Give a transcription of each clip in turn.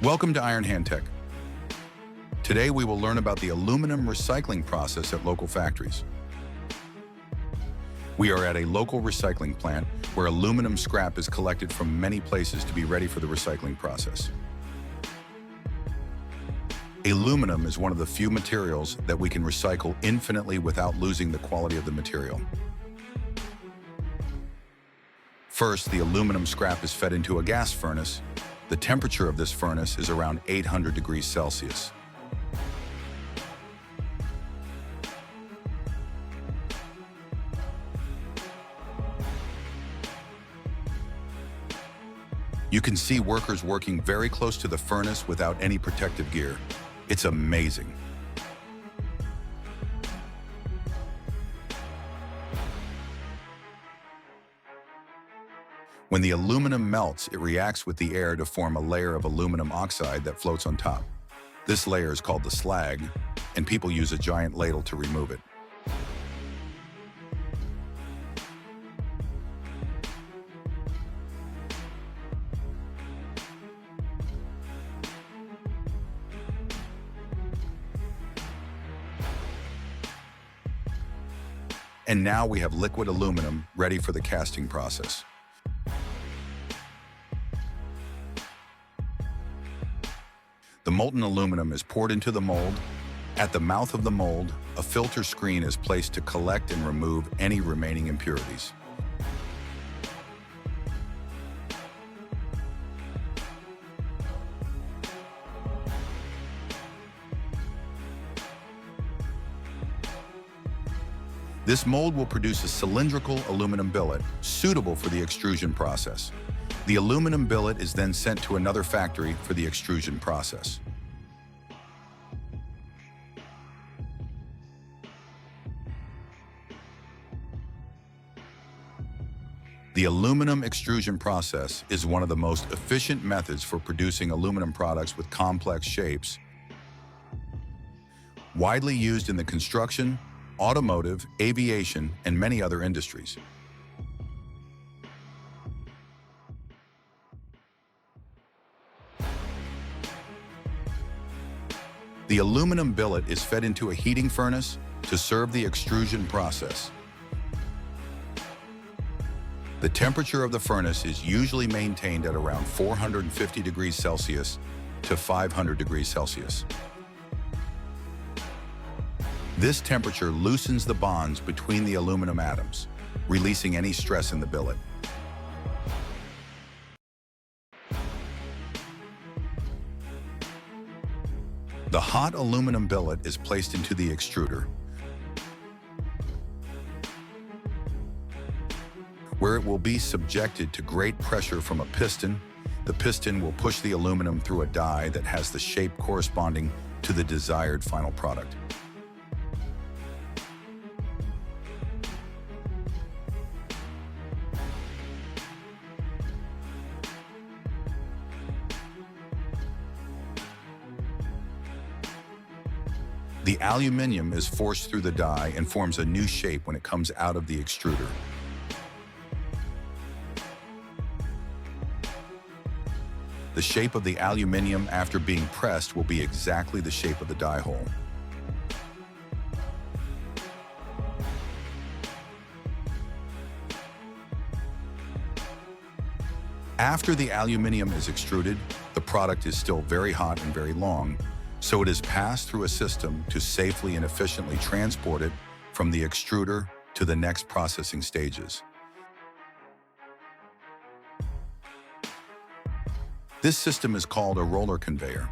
Welcome to IronHand Tech. Today we will learn about the aluminum recycling process at local factories. We are at a local recycling plant where aluminum scrap is collected from many places to be ready for the recycling process. Aluminum is one of the few materials that we can recycle infinitely without losing the quality of the material. First, the aluminum scrap is fed into a gas furnace. The temperature of this furnace is around 800 degrees Celsius. You can see workers working very close to the furnace without any protective gear. It's amazing. When the aluminum melts, it reacts with the air to form a layer of aluminum oxide that floats on top. This layer is called the slag, and people use a giant ladle to remove it. And now we have liquid aluminum ready for the casting process. The molten aluminum is poured into the mold. At the mouth of the mold, a filter screen is placed to collect and remove any remaining impurities. This mold will produce a cylindrical aluminum billet suitable for the extrusion process. The aluminum billet is then sent to another factory for the extrusion process. The aluminum extrusion process is one of the most efficient methods for producing aluminum products with complex shapes, widely used in the construction, automotive, aviation, and many other industries. The aluminum billet is fed into a heating furnace to serve the extrusion process. The temperature of the furnace is usually maintained at around 450 degrees Celsius to 500 degrees Celsius. This temperature loosens the bonds between the aluminum atoms, releasing any stress in the billet. The hot aluminum billet is placed into the extruder, where it will be subjected to great pressure from a piston. The piston will push the aluminum through a die that has the shape corresponding to the desired final product. The aluminum is forced through the die and forms a new shape when it comes out of the extruder. The shape of the aluminum after being pressed will be exactly the shape of the die hole. After the aluminum is extruded, the product is still very hot and very long, so it is passed through a system to safely and efficiently transport it from the extruder to the next processing stages. This system is called a roller conveyor.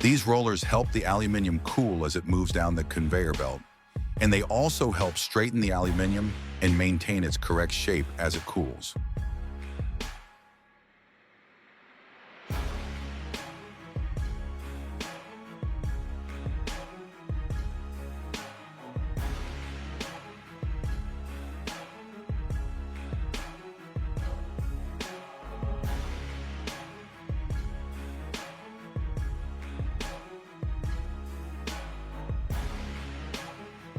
These rollers help the aluminum cool as it moves down the conveyor belt, and they also help straighten the aluminum and maintain its correct shape as it cools.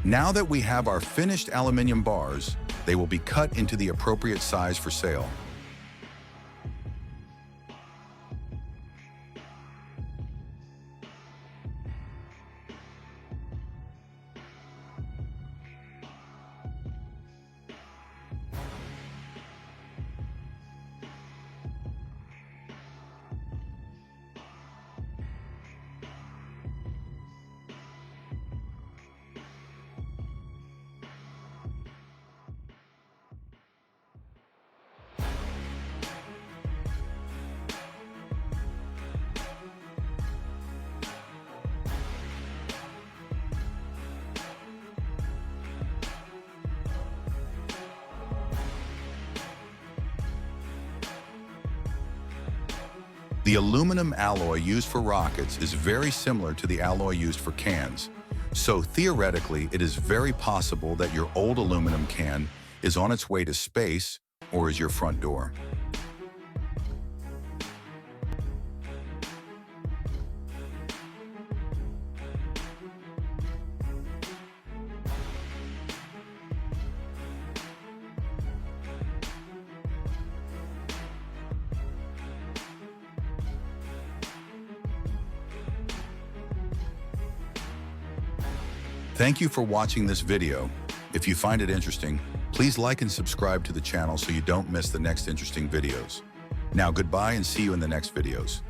Now that we have our finished aluminum bars, they will be cut into the appropriate size for sale. The aluminum alloy used for rockets is very similar to the alloy used for cans. So theoretically, it is very possible that your old aluminum can is on its way to space or is your front door. Thank you for watching this video. If you find it interesting, please like and subscribe to the channel so you don't miss the next interesting videos. Now, goodbye and see you in the next videos.